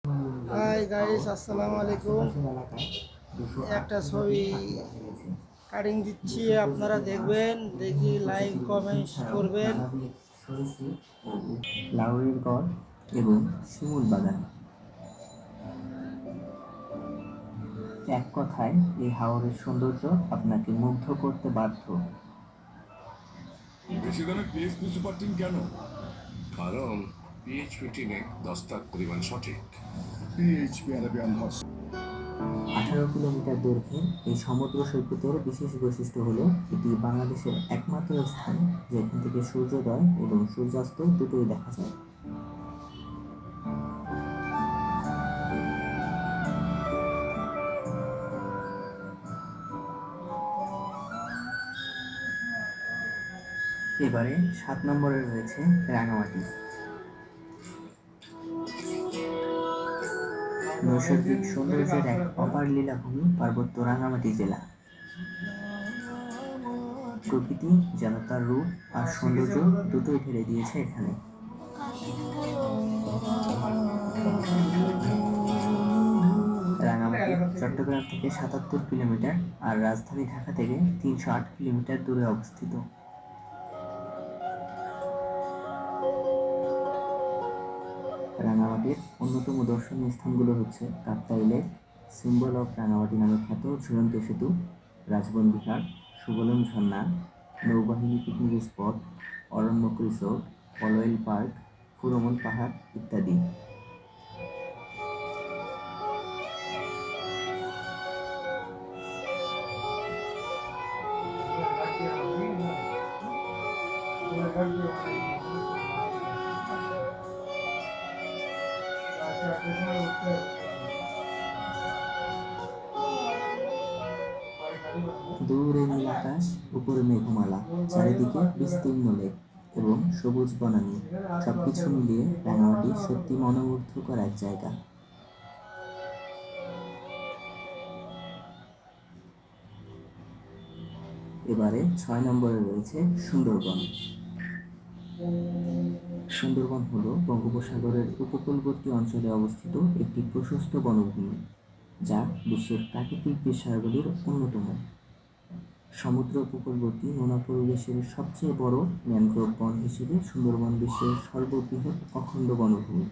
Hi guys, আসসালামু আলাইকুম। একটা ছবি কাটিং দিচ্ছি, আপনারা দেখবেন, দেখি লাইক কমেন্টস করবেন। লাউড়ির গড় এবং শিমুল বাগান। এক কথায় এই হাওরের সৌন্দর্য আপনাকে মুগ্ধ করতে বাধ্য। বেশি দামে পিএইচপি সুপার টিম কেন? কারণ পিএইচপি টিমে দস্তার পরিমাণ সঠিক। পিএইচপি অ্যারাবিয়ান হর্স 18 কিলোমিটার দৈর্ঘ্যের এই সমুদ্র সৈকতের বিশেষ বৈশিষ্ট্য হলো এটি বাংলাদেশের একমাত্র স্থান যেখান থেকে সূর্যোদয় এবং সূর্যাস্ত দুটোই দেখা যায়। এবারে 7 নম্বরে রয়েছে রাঙামাটি। নৈসর্গিক সৌন্দর্যের এক অপার লীলাভূমি পার্বত্য রাঙামাটি জেলা। প্রকৃতি যেন তার রূপ আর সৌন্দর্য দুটোই ঢেলে দিয়েছে এখানে। রাঙামাটি চট্টগ্রাম থেকে 77 কিলোমিটার আর রাজধানী ঢাকা থেকে 308 কিলোমিটার দূরে অবস্থিত। রাঙামাটির অন্যতম দর্শনীয় স্থানগুলো হচ্ছে Kaptai lake, symbol of Rangamati নামে খ্যাত ঝুলন্ত সেতু, রাজবন বিহার, সুবলং ঝর্ণা, নৌবাহিনী picnic spot, Aranyak resort, অলওয়েল park, Furomon পাহাড় ইত্যাদি। দূরে নীল আকাশ, উপরে মেঘমালা, চারিদিকে বিস্তীর্ণ লেক এবং সবুজ বনানী, সবকিছু মিলিয়ে রাঙামাটি সত্যি মনোমুগ্ধকর এক জায়গা। এবারে 6 নম্বরে রয়েছে সুন্দরবন। সুন্দরবন হল বঙ্গোপসাগরের উপকূলবর্তী অঞ্চলে অবস্থিত একটি প্রশস্ত বনভূমি, যা বিশ্বের প্রাকৃতিক বিস্ময়গুলির অন্যতম। সমুদ্র উপকূলবর্তী নোনা পরিবেশের সবচেয়ে বড় ম্যানগ্রোভ বন হিসেবে সুন্দরবন বিশ্বের সর্ববৃহৎ অখণ্ড বনভূমি।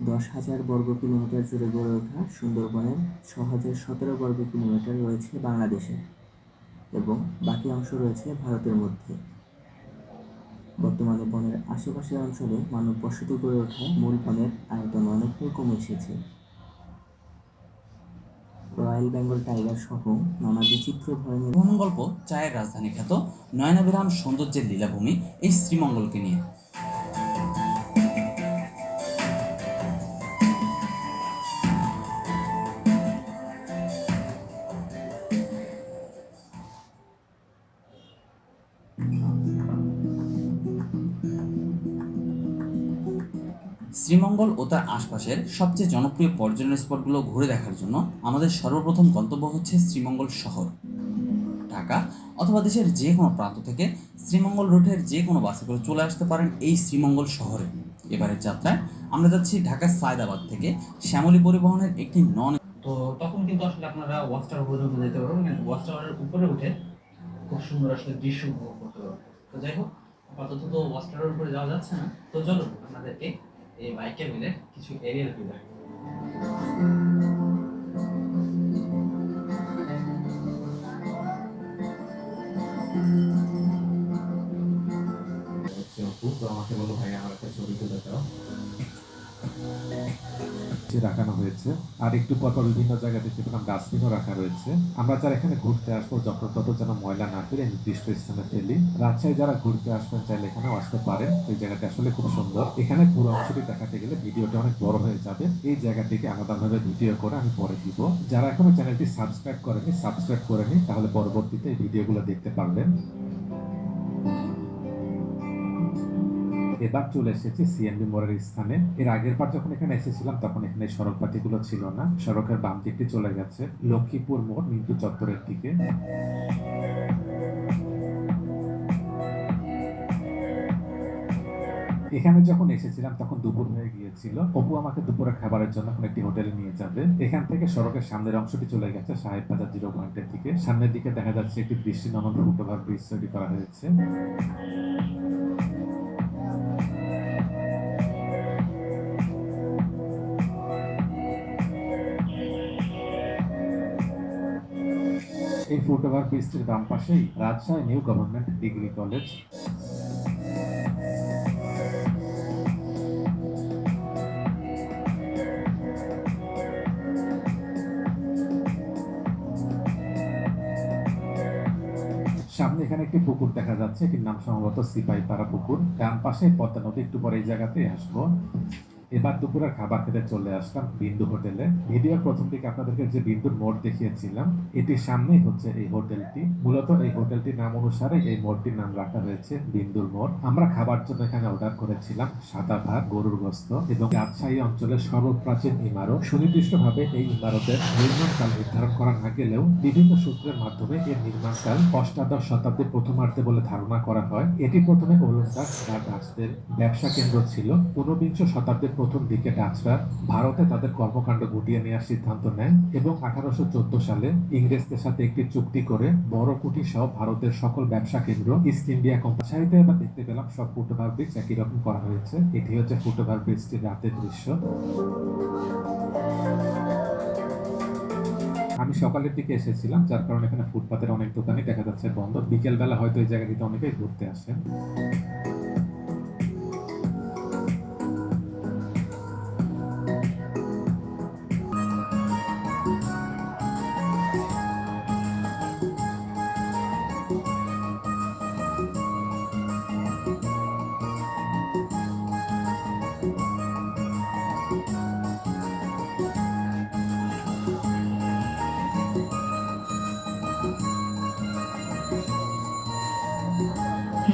10,000 বর্গ কিলোমিটার জুড়ে গড়ে ওঠা সুন্দরবনের 6,017 বর্গ কিলোমিটার রয়েছে বাংলাদেশে এবং বাকি অংশ রয়েছে ভারতের মধ্যে। বর্তমানে বনের আশেপাশের অঞ্চলে মানব বসতি গড়ে ওঠায় মূল বনের আয়তন অনেকটাই কমে এসেছে। রয়্যাল বেঙ্গল টাইগার সহ নানা বিচিত্র ধরনের ভ্রমণ গল্প চায়ের রাজধানী খ্যাত নয়নাভিরাম সৌন্দর্যের লীলাভূমি এই শ্রীমঙ্গলকে নিয়ে। শ্রীমঙ্গল ও তার আশপাশের সবচেয়ে জনপ্রিয় পর্যটন স্পটগুলো ঘুরে দেখার জন্য আমাদের সর্বপ্রথম গন্তব্য হচ্ছে শ্রীমঙ্গল শহর। ঢাকা অথবা দেশের যে কোনো প্রান্ত থেকে শ্রীমঙ্গল রুটের যে কোনো বাসে করে চলে আসতে পারেন এই শ্রীমঙ্গল শহরে। এবারের যাত্রায় আমরা যাচ্ছি ঢাকার সায়দাবাদ থেকে শ্যামলী পরিবহনের একটি নন। তো তখন কিন্তু আসলে আপনারা ওয়াচ টাওয়ার পর্যন্ত যেতে পারবেন, ওয়াচ টাওয়ারের উপরে উঠে খুব সুন্দর আসলে দৃশ্য উপভোগ করতে পারবেন। তো যাই হোক, আপাতত তো ওয়াচ টাওয়ারের উপরে যাওয়া যাচ্ছে না, তো চলুন আপনাদেরকে এই বাইকে মিলে কিছু এরিয়াল ভিউ দেখাই। আমাকে বলো ভাই আমার একটা ছবি তুলে দাও। রাখানো হয়েছে আর একটু পর পর বিভিন্ন জায়গা দেখতে পেলাম ডাস্টবিনও রাখা রয়েছে। আমরা যারা এখানে ঘুরতে আসবো যত তত যেন ময়লা না ফেলে নির্দিষ্ট স্থানে ফেলি। রাজশাহী যারা ঘুরতে আসবেন চাইলে এখানেও আসতে পারেন। এই জায়গাটা আসলে খুব সুন্দর। এখানে পুরো অংশটি দেখাতে গেলে ভিডিওটা অনেক বড় হয়ে যাবে। এই জায়গাটিকে আলাদাভাবে ভিডিও করে আমি পরে দিব। যারা এখনো চ্যানেলটি সাবস্ক্রাইব করেনি সাবস্ক্রাইব করে নিন, তাহলে পরবর্তীতে এই ভিডিওগুলো দেখতে পারবেন। এবার চলে এসেছি সিএনবি মোড়ের স্থানে। এর আগের বার যখন এখানে এসেছিলাম তখন এখানে সড়ক পাতিগুলো ছিল না। সড়কের বাম দিকটি চলে গেছে লক্ষ্মীপুর মোড় মিন্টু চত্বরের দিকে। এখানে যখন এসেছিলাম তখন দুপুর হয়ে গিয়েছিল। অপু আমাকে দুপুরের খাবারের জন্য এখন একটি হোটেলে নিয়ে যাবে। এখান থেকে সড়কের সামনের অংশটি চলে গেছে সাহেব বাজার 0 পয়েন্টের দিকে। সামনের দিকে দেখা যাচ্ছে একটি দৃষ্টিনন্দন ফুটওভার ব্রিজ তৈরি করা হয়েছে। এই ফুটওভার ব্রিজটির বাম পাশেই Rajshahi new government degree college. সামনে এখানে একটি পুকুর দেখা যাচ্ছে, এটির নাম সম্ভবত সিপাহীপাড়া পুকুর। ডান পাশে পদ্মা নদী, একটু পরে এই জায়গাতেই আসবো। এবার দুপুরের খাবার খেতে চলে আসলাম বিন্দু হোটেলে। ভিডিওর প্রথম দিকে আপনাদেরকে যে বিন্দুর মোড় দেখিয়েছিলাম, এটির সামনেই হচ্ছে এই হোটেলটি। মূলত এই হোটেলটির নাম অনুসারে এই মোড়টির নাম রাখা হয়েছে বিন্দুর মোড়। আমরা খাবার জন্য এখানে অর্ডার করেছিলাম সাদা ভাত, গরুর গোশত এবং রাজশাহী অঞ্চলের সর্বপ্রাচীন ইমারত। সুনির্দিষ্টভাবে এই ইমারতের নির্মাণকাল নির্ধারণ করা না গেলেও বিভিন্ন সূত্রের মাধ্যমে এর নির্মাণকাল অষ্টাদশ শতাব্দীর প্রথমার্ধে বলে ধারণা করা হয়। এটি প্রথমে ওলন্দাজ বা ডাচদের ব্যবসা কেন্দ্র ছিল। 19বিংশ শতাব্দীর প্রথম দিকে ডাচরা ভারতে তাদের কর্মকাণ্ড গুটিয়ে নেওয়ার সিদ্ধান্ত নেয় এবং 1814 সালে ইংরেজদের সাথে একটি চুক্তি করে বড় কুঠি সহ ভারতের সকল ব্যবসা কেন্দ্র ইস্ট ইন্ডিয়া কোম্পানিতে এবার দেখতে পেলাম সব ফুটওভার ব্রিজ একই রকম করা হয়েছে। এটি হচ্ছে ফুটওভার ব্রিজটির রাতের দৃশ্য। আমি সকালের দিকে এসেছিলাম, যার কারণে এখানে ফুটপাতের অনেক দোকানই দেখা যাচ্ছে বন্ধ। বিকেল বেলা হয়তো এই জায়গাটিতে অনেকেই ঘুরতে আসেন।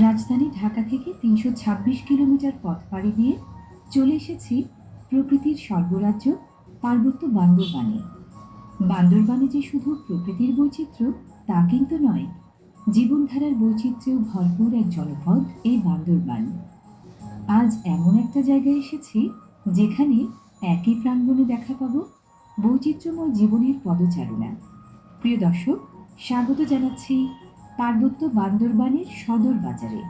রাজধানী ঢাকা থেকে ৩২৬ কিলোমিটার পথ পাড়ি দিয়ে চলে এসেছি প্রকৃতির স্বর্গরাজ্য পার্বত্য বান্দরবানে। বান্দরবানে যে শুধু প্রকৃতির বৈচিত্র্য তা কিন্তু নয়, জীবনধারার বৈচিত্র্যেও ভরপুর এক জনপদ এই বান্দরবান। আজ এমন একটা জায়গায় এসেছি যেখানে একই প্রাঙ্গণে দেখা পাবো বৈচিত্র্যময় জীবনের পদচারণা। প্রিয় দর্শক, স্বাগত জানাচ্ছি পার্বত্য বান্দরবানের সদর বাজারে।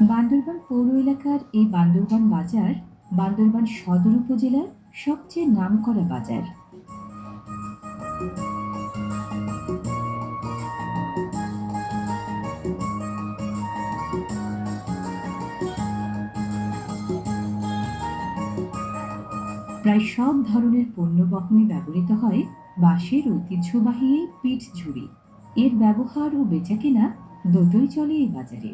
বান্দরবান পৌর এলাকার এই বান্দরবান বাজার বান্দরবান সদর উপজেলার সবচেয়ে নামকরা বাজার। প্রায় সব ধরনের পণ্য বহনে ব্যবহৃত হয় বাঁশের ঐতিহ্যবাহী এই পিঠ ঝুড়ি। এর ব্যবহার ও বেচাকেনা দুটোই চলে এই বাজারে।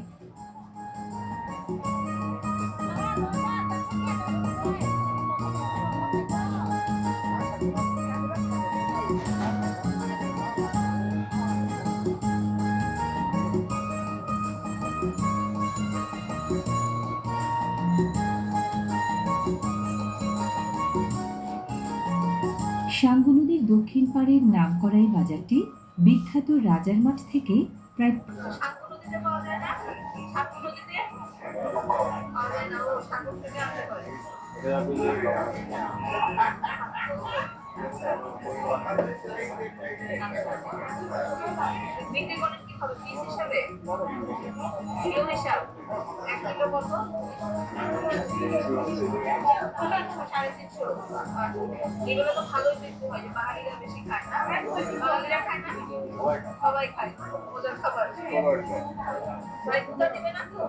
সাঙ্গু নদীর দক্ষিণ পাড়ের নামকরা এই বাজারটি বিখ্যাত রাজার মাঠ থেকে প্রায় বিক্রি করেন কি হবে পিস হিসাবে কিলো হিসাব 1 কিলো কত 350 এগুলো তো ভালোই বিক্রি হয়, বাঙালিরা বেশি খায় না, বাঙালিরা খায় না, সবাই খায় ওদের খাবার ভাই দুধ দিবে না তো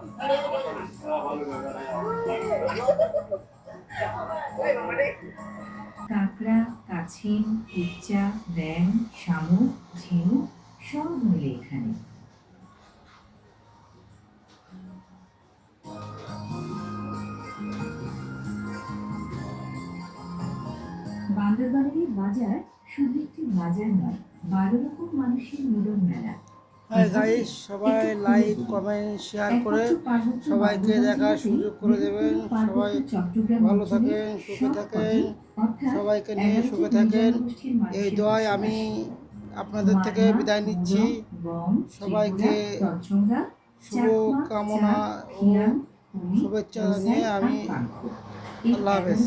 কাঁকড়া, কাছিম, উচ্চা, ব্যাং, শামুক, ঝিনুক সব মিলে এখানে। বান্দরবানের এই বাজার শুধু একটি বাজার নয়, 12 রকম মানুষের মিলন মেলা। হাই গাইস, সবাই লাইক কমেন্ট শেয়ার করে সবাইকে দেখার সুযোগ করে দেবেন। সবাই ভালো থাকেন, সুখে থাকেন, সবাইকে নিয়ে সুখে থাকেন, এই দোয়ায় আমি আপনাদের থেকে বিদায় নিচ্ছি। সবাইকে শুভ কামনা ও শুভেচ্ছা জানিয়ে আমি আল্লাহ হাফেজ।